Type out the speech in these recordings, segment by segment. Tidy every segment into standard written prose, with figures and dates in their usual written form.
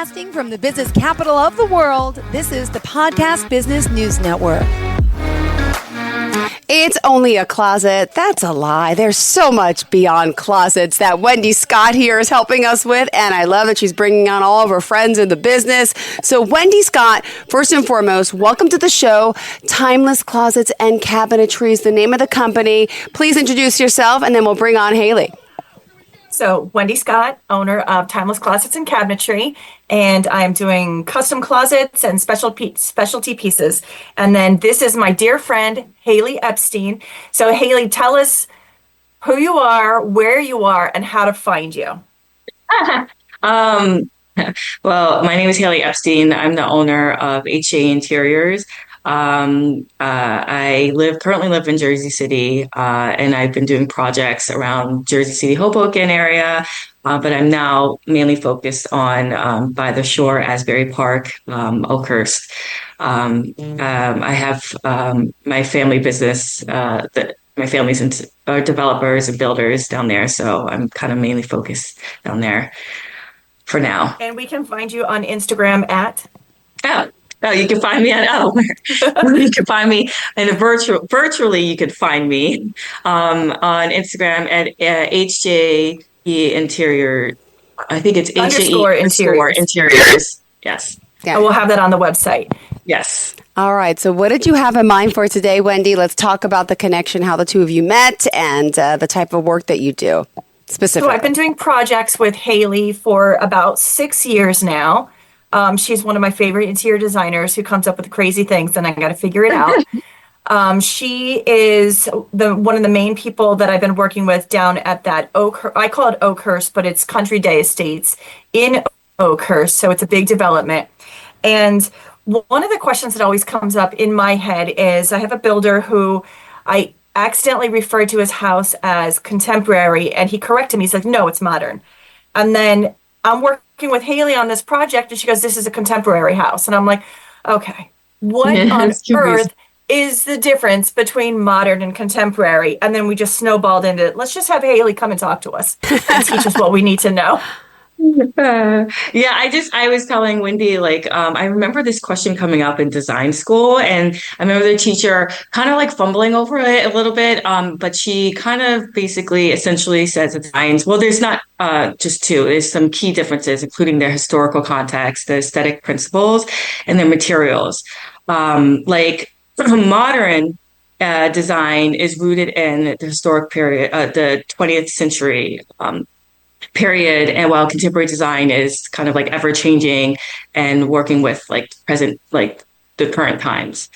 Broadcasting from the business capital of the world, this is the Podcast Business News Network. It's only a closet. That's a lie. There's so much beyond closets that Wendy Scott here is helping us with, and I love that she's bringing on all of her friends in the business. So Wendy Scott, first and foremost, welcome to the show. Timeless Closets and Cabinetry is the name of the company. Please introduce yourself, and then we'll bring on Hali. So Wendy Scott, owner of Timeless Closets and Cabinetry, and I'm doing custom closets and specialty pieces. And then this is my dear friend, Hali Epstein. So Hali, tell us who you are, where you are, and how to find you. Well, my name is Hali Epstein. I'm the owner of HA Interiors. I currently live in Jersey City, and I've been doing projects around Jersey City, Hoboken area, but I'm now mainly focused on by the shore, Asbury Park, Oakhurst. I have my family business. My family's are developers and builders down there, so I'm kind of mainly focused down there for now. And we can find you on Instagram at? Oh, you can find me you can find me in virtually. You can find me on Instagram at HJE Interior. I think it's HJE Interiors. Yes. Yeah. We'll have that on the website. Yes. All right. So what did you have in mind for today, Wendy? Let's talk about the connection, how the two of you met, and the type of work that you do specifically. So I've been doing projects with Hali for about 6 years now. She's one of my favorite interior designers who comes up with crazy things, and I got to figure it out. She is one of the main people that I've been working with down at that I call it Oakhurst, but it's Country Day Estates in Oakhurst. So it's a big development. And one of the questions that always comes up in my head is I have a builder who I accidentally referred to his house as contemporary, and he corrected me. He's like, no, it's modern. And then I'm working with Hali on this project, and she goes, this is a contemporary house. And I'm like, okay, what on earth is the difference between modern and contemporary? And then we just snowballed into it. Let's just have Hali come and talk to us and teach us what we need to know. I was telling Wendy, I remember this question coming up in design school, and I remember the teacher kind of fumbling over it a little bit. But she kind of basically essentially says at science, well, there's not just two, there's some key differences, including their historical context, the aesthetic principles, and their materials. Modern design is rooted in the historic period, the 20th century, period, and while contemporary design is kind of ever changing and working with present, the current times,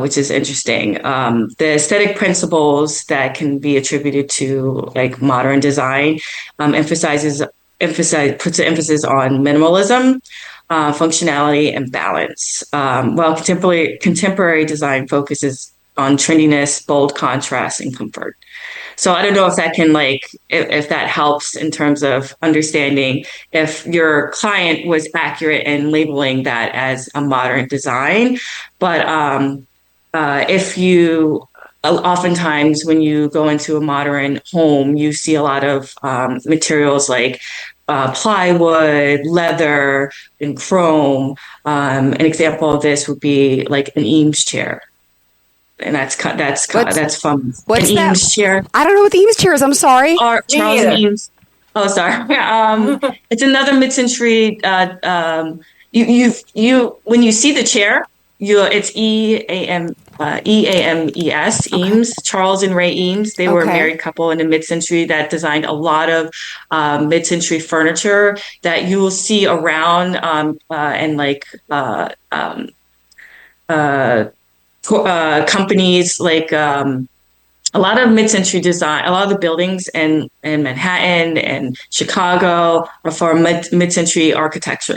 which is interesting. The aesthetic principles that can be attributed to modern design puts an emphasis on minimalism, functionality, and balance, while contemporary design focuses on trendiness, bold contrast, and comfort. So I don't know if that can if that helps in terms of understanding if your client was accurate in labeling that as a modern design. But if you oftentimes when you go into a modern home, you see a lot of materials like plywood, leather, and chrome. An example of this would be an Eames chair. And that's from what's an that? Eames chair. I don't know what the Eames chair is. I'm sorry. Charles and Eames. Oh, sorry. It's another mid-century. You when you see the chair, it's EAMES. Eames. Charles and Ray Eames. They were a married couple in the mid-century that designed a lot of mid-century furniture that you will see around companies a lot of mid-century design, a lot of the buildings in Manhattan and Chicago are for mid-century architects.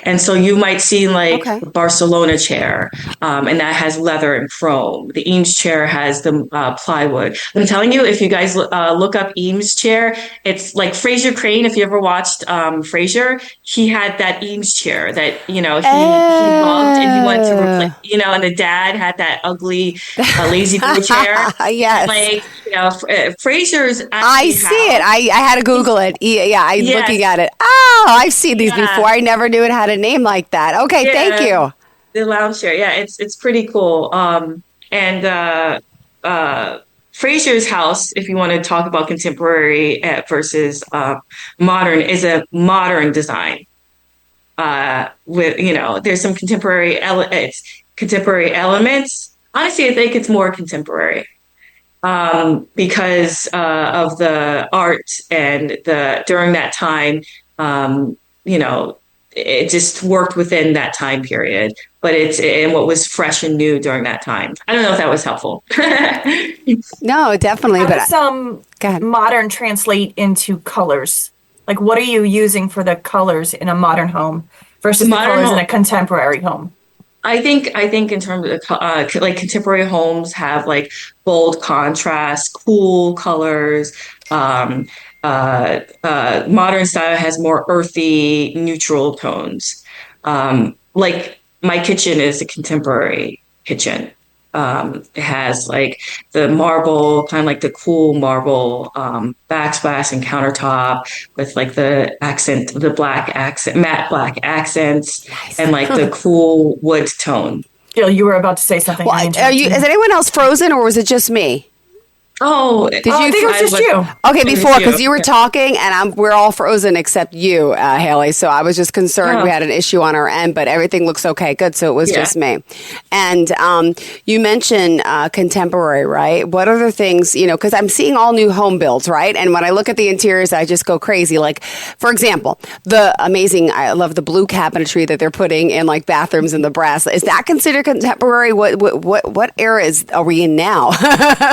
And so you might see the Barcelona chair, and that has leather and chrome. The Eames chair has the plywood. I'm telling you, if you guys look up Eames chair, it's like Fraser Crane. If you ever watched Frasier, he had that Eames chair that, he loved, and he wanted to replace, and the dad had that ugly lazy boy chair. Yes. Yeah, Frasier's I actually see it. I had to Google it. Yeah, I'm Yes. looking at it. Oh, I've seen these Yeah. before. I never knew it had a name like that. Okay, thank Yeah, you. the lounge chair. Yeah, it's pretty cool. And Frasier's house, if you want to talk about contemporary versus modern, is a modern design. With there's some contemporary elements. Honestly, I think it's more contemporary because of the art and the during that time. Um, you know, it just worked within that time period, but it's and what was fresh and new during that time. I don't know if that was helpful. No, definitely. How But does go ahead. modern translate into colors? Like, what are you using for the colors in a modern home versus the Modern colors in home. a contemporary home? I think in terms of like contemporary homes have like bold contrast, cool colors. Um, Modern style has more earthy, neutral tones. Like my kitchen is a contemporary kitchen. It has like the marble, kind of like the cool marble backsplash and countertop with like the black accent, matte black accents, and like the cool wood tone. Jill, you were about to say something. I Well, interrupted you. is anyone else frozen, or was it just me? Oh, Did Oh, I you? think it was just you. Okay, It was before, because you. you were talking, and we're all frozen except you, Haley. So I was just concerned we Oh. had an issue on our end, but everything looks okay. Good. So it was Yeah. just me. And you mentioned contemporary, right? What other things, because I'm seeing all new home builds, right? And when I look at the interiors, I just go crazy. Like, for example, I love the blue cabinetry that they're putting in like bathrooms and the brass. Is that considered contemporary? What era are we in now?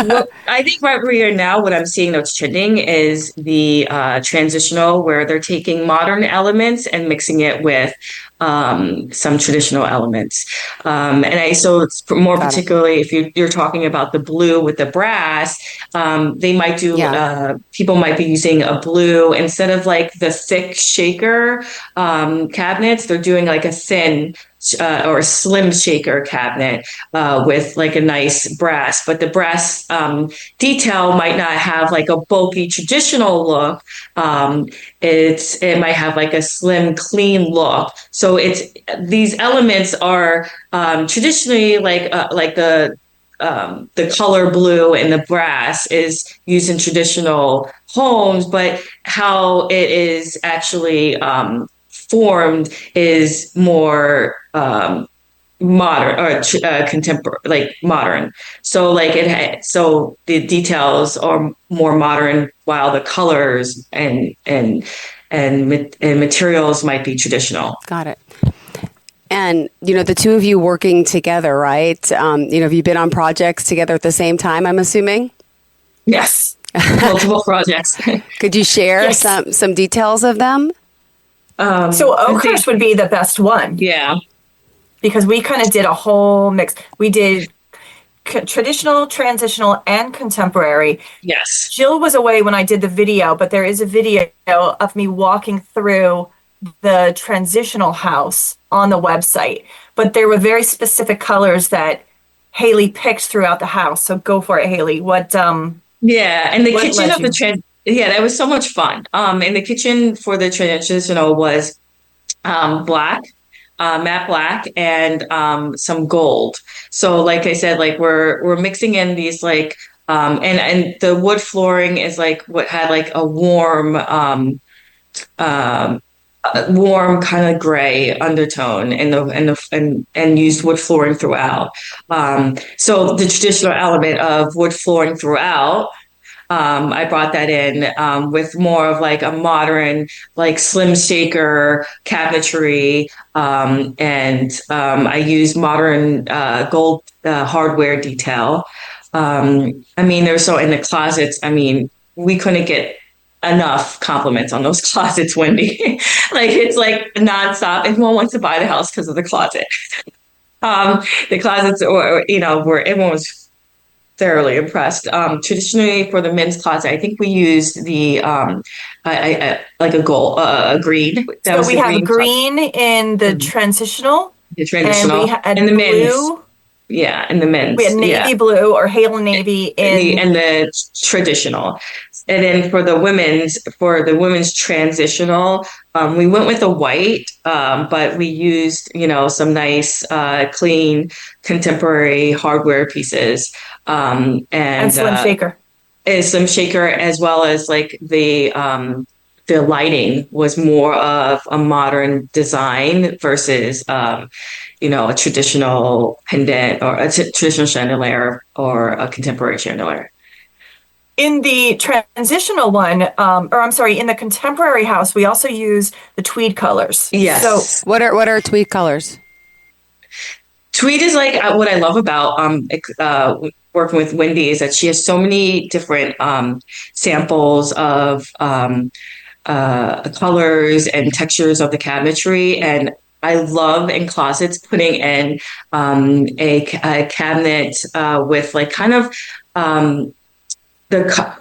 Well, I think right where you're now, what I'm seeing that's trending is the transitional, where they're taking modern elements and mixing it with some traditional elements. So it's more Got it. particularly if you're talking about the blue with the brass, they might do, Yeah. people might be using a blue instead of like the thick shaker cabinets, they're doing like a thin or a slim shaker cabinet with like a nice brass, but the brass detail might not have like a bulky traditional look. It might have like a slim, clean look. So these elements are traditionally like the color blue and the brass is used in traditional homes, but how it is actually formed is more modern or contemporary, like modern. So so the details are more modern, while the colors and materials might be traditional. Got it. And, the two of you working together, right? Have you been on projects together at the same time, I'm assuming? Yes, multiple projects. Could you share Yes. some details of them? So Oakhurst would be the best one Yeah. because we kind of did a whole mix. We did traditional, transitional, and contemporary. Yes. Jill was away when I did the video, but there is a video of me walking through the transitional house on the website. But there were very specific colors that Haley picked throughout the house. So go for it, Haley. Yeah, and the What kitchen led of the you? trend. Yeah, that was so much fun. And the kitchen for the traditional was black, matte black, and some gold. So, like I said, like we're mixing in these like and the wood flooring is like what had like a warm kind of gray undertone and used wood flooring throughout. So the traditional element of wood flooring throughout, I brought that in with more of like a modern, like slim shaker cabinetry, and I used modern gold hardware detail. There's so in the closets. We couldn't get enough compliments on those closets, Wendy. Like it's like nonstop. Everyone wants to buy the house because of the closet. The closets, where everyone was thoroughly impressed. Traditionally, for the men's closet, I think we used like a gold, a green. That So was we the have green, green in the Mhm. transitional, the and we traditional, had and the men's. blue. in the men's. We had navy blue or halo navy in the traditional. And then for the women's transitional, we went with the white, but we used, some nice, clean, contemporary hardware pieces, and slim shaker. Slim shaker, as well as like the lighting was more of a modern design versus, a traditional pendant or a traditional chandelier or a contemporary chandelier. In the transitional one, in the contemporary house, we also use the tweed colors. Yes. So what are tweed colors? Tweed is like what I love about working with Wendy is that she has so many different samples of colors and textures of the cabinetry, and I love in closets putting in a cabinet with like kind of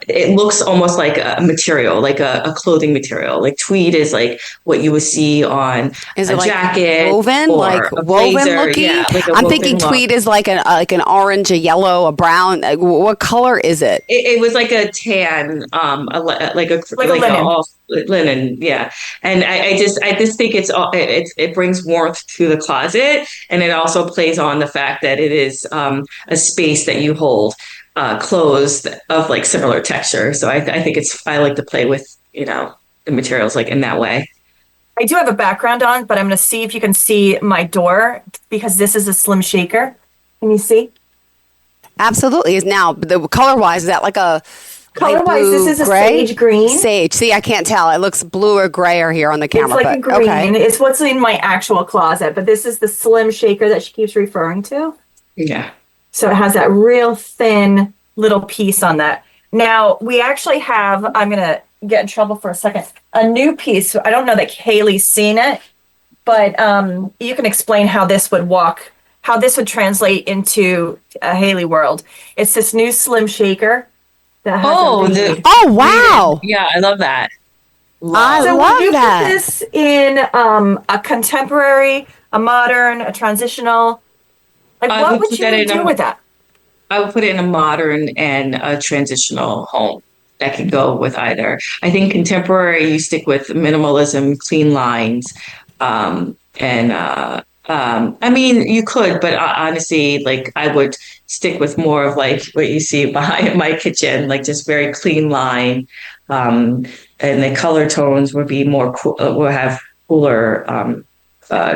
it looks almost like a material, like a clothing material. Like tweed is like what you would see on a jacket, woven, like woven looking. Yeah, like I'm thinking tweed is like an orange, a yellow, a brown. What color is it? It was like a tan, like a linen. Linen, yeah. And I just think it brings warmth to the closet, and it also plays on the fact that it is a space that you hold. Clothes of like similar texture. So I think I like to play with, the materials like in that way. I do have a background on, but I'm going to see if you can see my door because this is a slim shaker. Can you see? Absolutely. Now, the color-wise, is that like a color-wise, this is gray? A sage green. Sage. See, I can't tell. It looks blue or grayer here on the camera. It's like a green. Okay. It's what's in my actual closet, but this is the slim shaker that she keeps referring to. Yeah. So it has that real thin little piece on that. Now, we actually have, I'm going to get in trouble for a second, a new piece. I don't know that Haley's seen it, but you can explain how this would translate into a Haley world. It's this new slim shaker. That has wow. Yeah, I love that. I love that. Put this in a contemporary, a modern, a transitional. Like, what would you do with that? I would put it in a modern and a transitional home that could go with either. I think contemporary, you stick with minimalism, clean lines. I mean, you could, but honestly, like I would stick with more of like what you see behind my kitchen, like just very clean line. And the color tones would be more will have cooler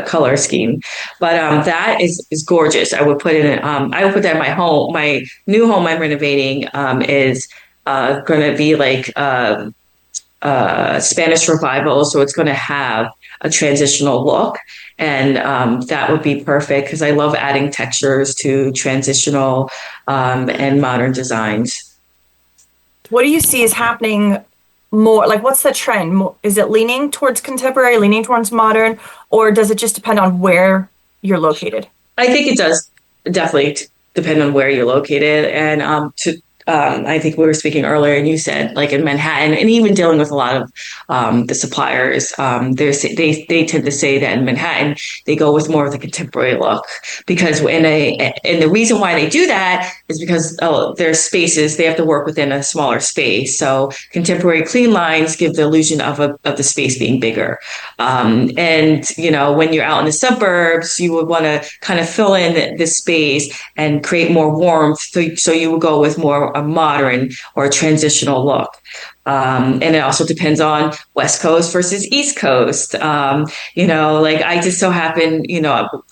color scheme, but that is gorgeous. I would put I would put that in my home. My new home I'm renovating is going to be like Spanish revival, so it's going to have a transitional look, and that would be perfect because I love adding textures to transitional and modern designs. What do you see is happening more? Like, what's the trend? Is it leaning towards contemporary, leaning towards modern, or does it just depend on where you're located? I think it does definitely depend on where you're located. And I think we were speaking earlier, and you said like in Manhattan, and even dealing with a lot of the suppliers, they tend to say that in Manhattan they go with more of the contemporary look because and the reason why they do that is because their spaces, they have to work within a smaller space. So contemporary clean lines give the illusion of the space being bigger. And when you're out in the suburbs, you would want to kind of fill in the space and create more warmth. So you would go with more a modern or a transitional look. And it also depends on West Coast versus East Coast. Like I just so happen,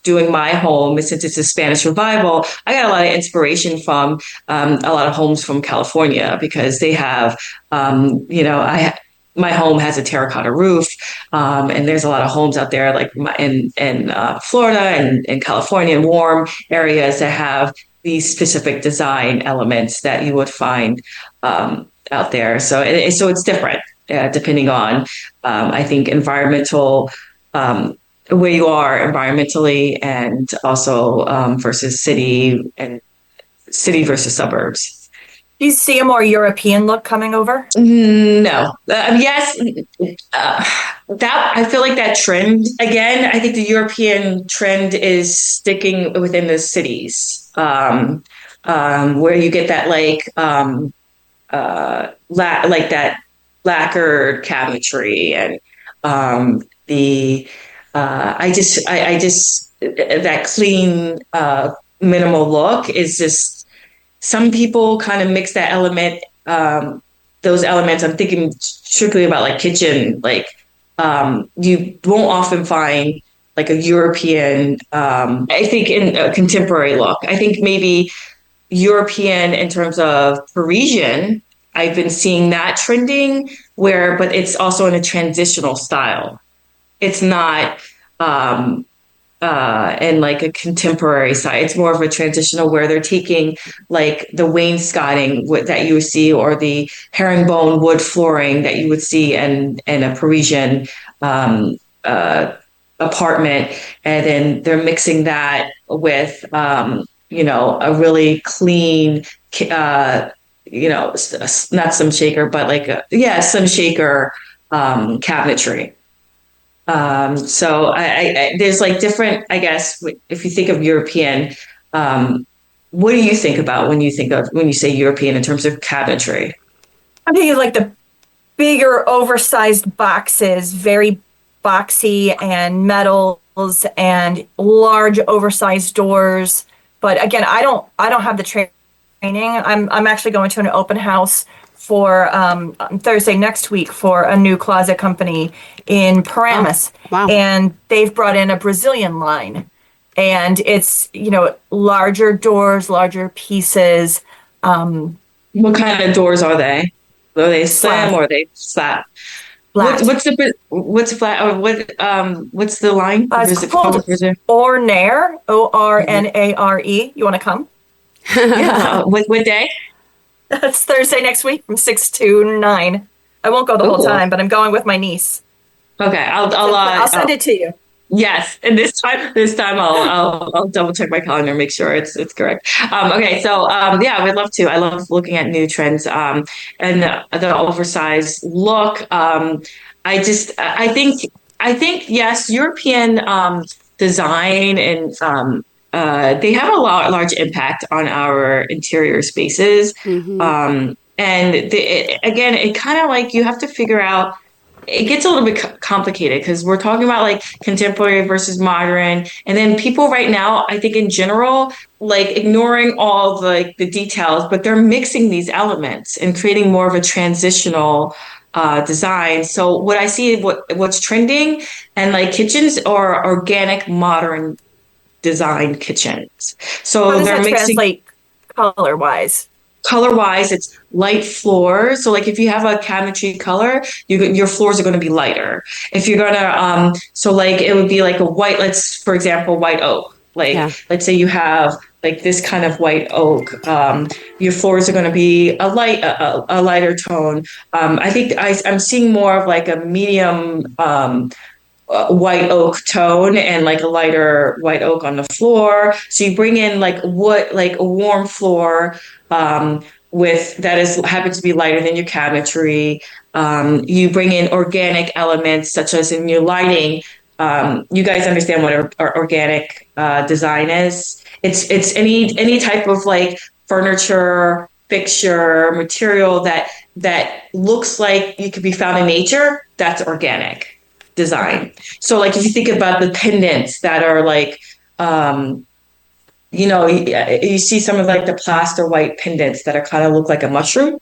doing my home, since it's a Spanish revival, I got a lot of inspiration from a lot of homes from California because they have, my home has a terracotta roof, and there's a lot of homes out there, like in Florida and in California, in warm areas that have these specific design elements that you would find out there. So it's different depending on, I think, environmental, where you are environmentally, and also versus city versus suburbs. Do you see a more European look coming over? No. Yes, that I feel like that trend again. I think the European trend is sticking within the cities, where you get that like that lacquered cabinetry and the I just that clean minimal look is just some people kind of mix that element those elements. I'm thinking strictly about like kitchen, like you won't often find like a European I think in a contemporary look. I think maybe European in terms of Parisian, I've been seeing that trending but it's also in a transitional style. It's not in like a contemporary side. It's more of a transitional where they're taking like the wainscoting that you would see or the herringbone wood flooring that you would see in a Parisian apartment, and then they're mixing that with a really clean not some shaker, but like some shaker cabinetry. So I there's like different, I guess, if you think of European, what do you think about when you say European in terms of cabinetry? I'm thinking like the bigger, oversized boxes, very boxy and metals and large, oversized doors. But again, I don't have the training. I'm actually going to an open house for on Thursday next week for a new closet company in Paramus. Oh, wow. And they've brought in a Brazilian line. And it's, larger doors, larger pieces. What kind of doors are they? Are they slam or are they flat? Flat. What's flat or what's the line? It's called Ornare, Ornare. You want to come? Yeah. What day? That's Thursday next week from 6 to 9. I won't go the whole time, but I'm going with my niece. Okay, I'll send it to you. Yes, and this time I'll double check my calendar, make sure it's correct. Okay, so yeah, I would love to. I love looking at new trends and the oversized look. I think yes, European design and they have a large impact on our interior spaces. Mm-hmm. And again, it kind of like you have to figure out. It gets a little bit complicated because we're talking about like contemporary versus modern, and then people right now, I think in general, like ignoring all the details, but they're mixing these elements and creating more of a transitional design. So what I see, what's trending, and like kitchens are organic, modern design kitchens. So how does they're that mixing translate color-wise? Color-wise, it's light floors. So like if you have a cabinetry color, your floors are going to be lighter. If you're going to, so like it would be like a white, for example, white oak. Let's say you have like this kind of white oak. Your floors are going to be a lighter tone. I think I'm seeing more of like a medium white oak tone and like a lighter white oak on the floor. So you bring in like a warm floor with that happens to be lighter than your cabinetry. You bring in organic elements such as in your lighting. You guys understand what organic design is? It's any type of like furniture, fixture, material that looks like you could be found in nature. That's organic design. So like if you think about the pendants that are like you see some of like the plaster white pendants that are kind of look like a mushroom.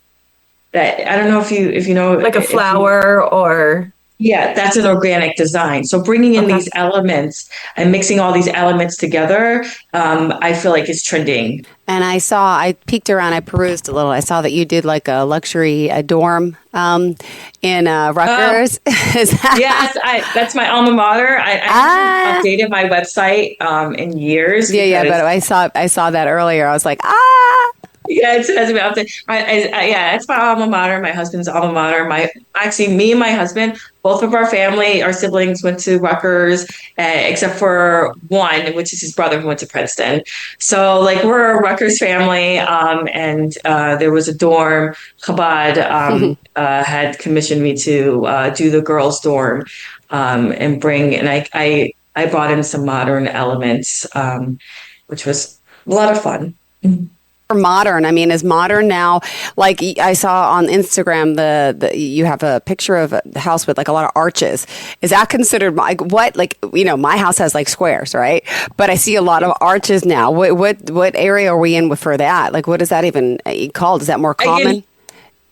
That I don't know if you know, like a flower or. Yeah, that's an organic design. So bringing in these elements and mixing all these elements together, I feel like is trending. And I peeked around, I perused a little. I saw that you did like a luxury dorm in Rutgers. Yes, that's my alma mater. I haven't updated my website in years. Yeah, but I saw that earlier. I was like, Yeah, it says about it. Yeah, it's my alma mater, my husband's alma mater. Me and my husband, both of our family, our siblings went to Rutgers, except for one, which is his brother who went to Princeton. So, like, we're a Rutgers family, and there was a dorm. Chabad had commissioned me to do the girls' dorm, and I brought in some modern elements, which was a lot of fun. Modern. I mean, is modern now, like I saw on Instagram, you have a picture of a house with like a lot of arches. Is that considered like what? Like, you know, my house has like squares, right? But I see a lot of arches now. What area are we in for that? Like, what is that even called? Is that more common?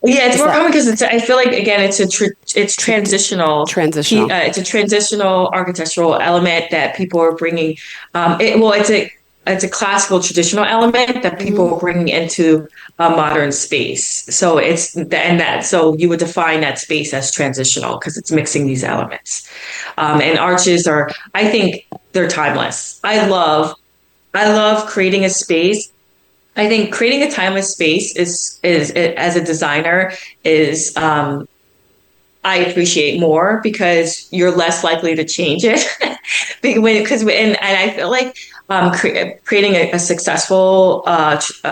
Yeah, it's more common because I feel like, again, it's transitional. Transitional. It's a transitional architectural element that people are bringing. It's a classical traditional element that people are bringing into a modern space. So so you would define that space as transitional because it's mixing these elements. And arches I think they're timeless. I love creating a space. I think creating a timeless space is as a designer is I appreciate more because you're less likely to change it and I feel like creating a successful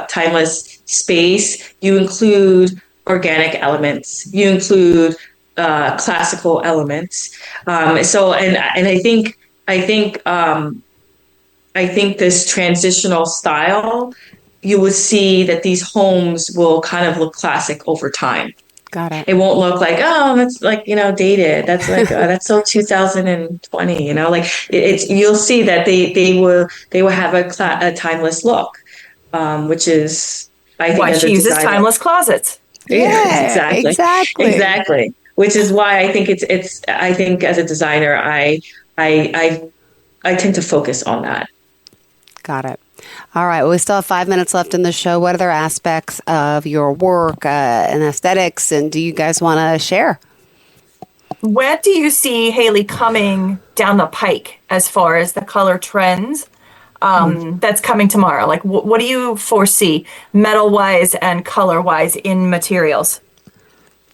timeless space, you include organic elements, you include classical elements. I think this transitional style, you will see that these homes will kind of look classic over time. Got it. It won't look like, oh, that's like, dated. That's like, that's so 2020, like you'll see that they will have a timeless look, which is, I think, Why as she a uses designer, timeless closets. Yeah, exactly. Which is why I think I think as a designer, I tend to focus on that. Got it. All right. Well, we still have 5 minutes left in the show. What other aspects of your work and aesthetics and do you guys want to share? When do you see Hali coming down the pike as far as the color trends that's coming tomorrow? Like, what do you foresee metal-wise and color-wise in materials?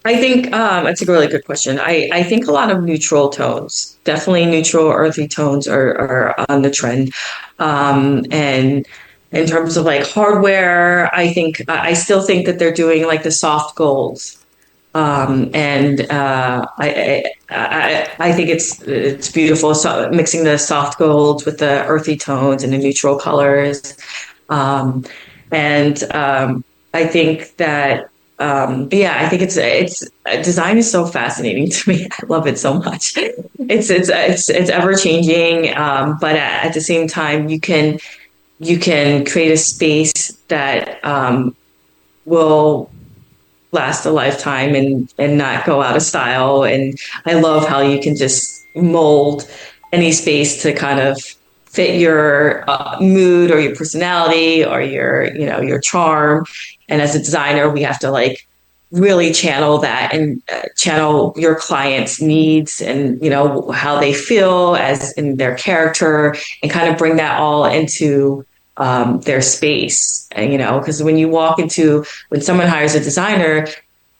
I think that's a really good question. I think a lot of neutral tones, definitely neutral earthy tones are on the trend. And in terms of like hardware, I still think that they're doing like the soft golds. I think it's beautiful. So mixing the soft golds with the earthy tones and the neutral colors. I think that I think it's design is so fascinating to me. I love it so much. It's ever changing, but at the same time, you can create a space that will last a lifetime and not go out of style. And I love how you can just mold any space to kind of fit your mood or your personality or your charm. And as a designer, we have to like really channel that and channel your clients' needs and, how they feel as in their character and kind of bring that all into their space. And, because when someone hires a designer,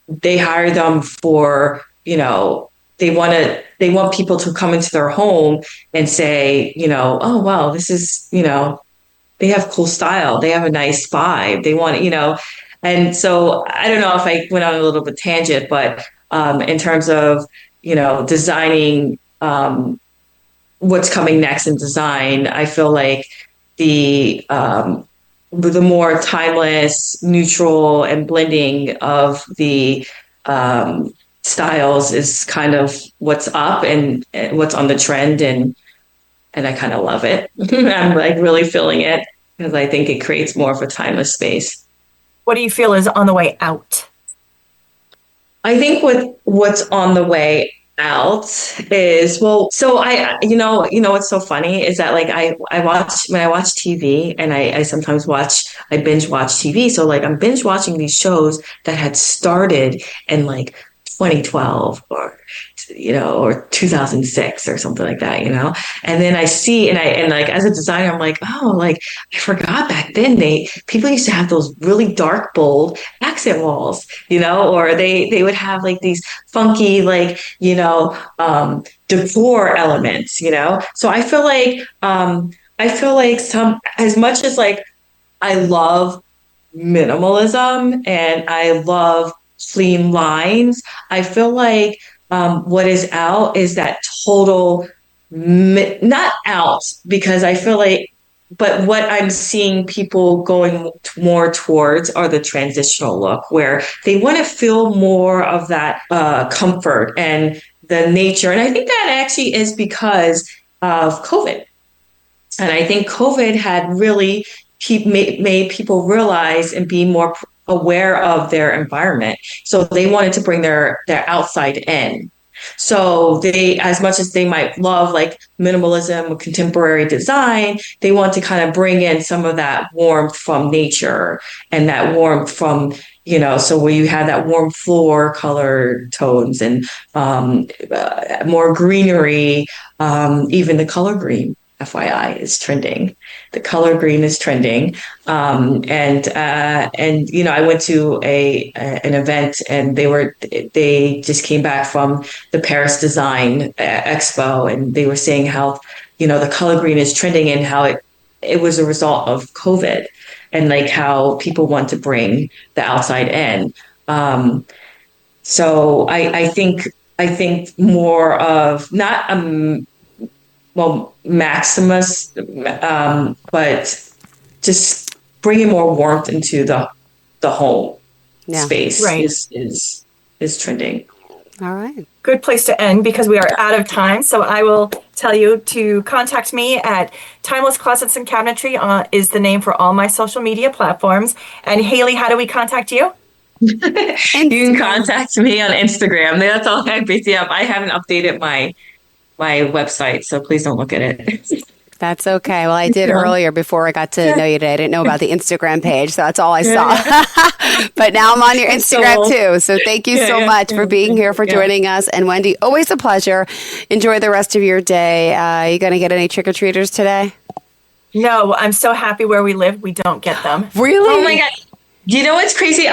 they hire them for, they want people to come into their home and say, oh, wow, this is, they have cool style. They have a nice vibe. They want, and so I don't know if I went on a little bit tangent, but in terms of, designing what's coming next in design, I feel like the more timeless, neutral, and blending of the styles is kind of what's up and what's on the trend, and I kind of love it. I'm like really feeling it because I think it creates more of a timeless space. What do you feel is on the way out? I think what's on the way out is, well, so what's so funny is that like I watch TV and I sometimes binge watch TV. So like I'm binge watching these shows that had started in like 2012 or 2006 or something like that, And then I see, and like as a designer, I'm like, oh, like I forgot back then people used to have those really dark, bold accent walls, or they would have like these funky, like, decor elements, So I feel like some, as much as like I love minimalism and I love clean lines, I feel like what is out is that total, not out, because I feel like, but what I'm seeing people going more towards are the transitional look, where they want to feel more of that comfort and the nature. And I think that actually is because of COVID. And I think COVID had really made people realize and be more aware of their environment. So they wanted to bring their outside in. So they, as much as they might love like minimalism or contemporary design, they want to kind of bring in some of that warmth from nature and that warmth from, so where you have that warm floor color tones and more greenery, even the color green. FYI is trending. The color green is trending. And I went to an event and they just came back from the Paris Design Expo, and they were saying how, the color green is trending and how it was a result of COVID and like how people want to bring the outside in. So I think more of not Maximus, but just bringing more warmth into the home space is trending. All right. Good place to end because we are out of time. So I will tell you to contact me at Timeless Closets and Cabinetry is the name for all my social media platforms. And Hali, how do we contact you? You can contact me on Instagram. That's all I basically have. I haven't updated my website, so please don't look at it. That's okay. Well, I did earlier before I got to know you today. I didn't know about the Instagram page, so that's all I saw. But now I'm on your Instagram too. So thank you so much for being here, for joining us. And Wendy, always a pleasure. Enjoy the rest of your day. You going to get any trick-or-treaters today? No, I'm so happy where we live. We don't get them. Really? Oh my God. You know what's crazy?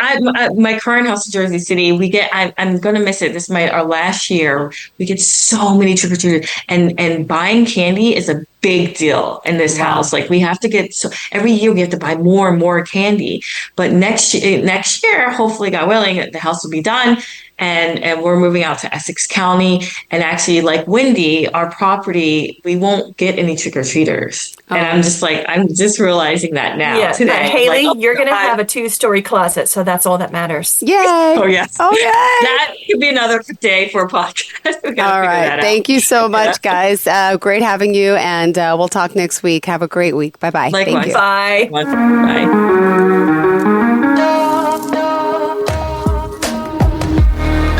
My current house in Jersey City, I'm going to miss it. This is our last year. We get so many trick-or-treaters, and buying candy is a big deal in this house. Like we have to every year we have to buy more and more candy. But next year, hopefully, God willing, the house will be done. And we're moving out to Essex County. And actually, like Wendy, our property, we won't get any trick-or-treaters. And I'm just realizing that now today. Hali, you're going to have a 2-story closet, so that's all that matters. Yay! Oh, yes. Oh, yay! That could be another day for a podcast. All right. Thank you so much, guys. Great having you, and we'll talk next week. Have a great week. Bye-bye. Likewise. Thank you. Bye. Bye.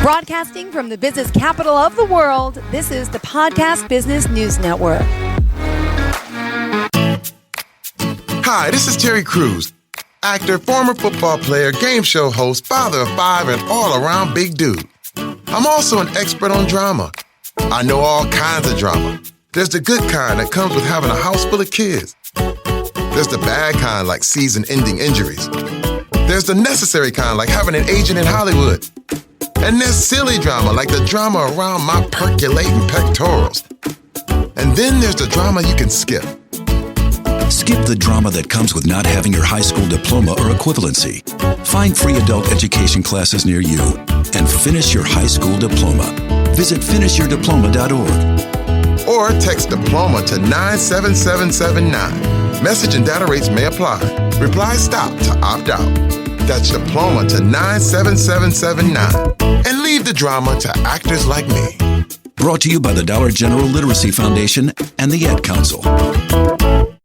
Broadcasting from the business capital of the world, this is the Podcast Business News Network. Hi, this is Terry Crews, actor, former football player, game show host, father of 5, and all-around big dude. I'm also an expert on drama. I know all kinds of drama. There's the good kind that comes with having a house full of kids. There's the bad kind like season-ending injuries. There's the necessary kind like having an agent in Hollywood. And there's silly drama like the drama around my percolating pectorals. And then there's the drama you can skip. Skip the drama that comes with not having your high school diploma or equivalency. Find free adult education classes near you and finish your high school diploma. Visit finishyourdiploma.org. Or text diploma to 97779. Message and data rates may apply. Reply STOP to opt out. That's diploma to 97779. And leave the drama to actors like me. Brought to you by the Dollar General Literacy Foundation and the Ad Council.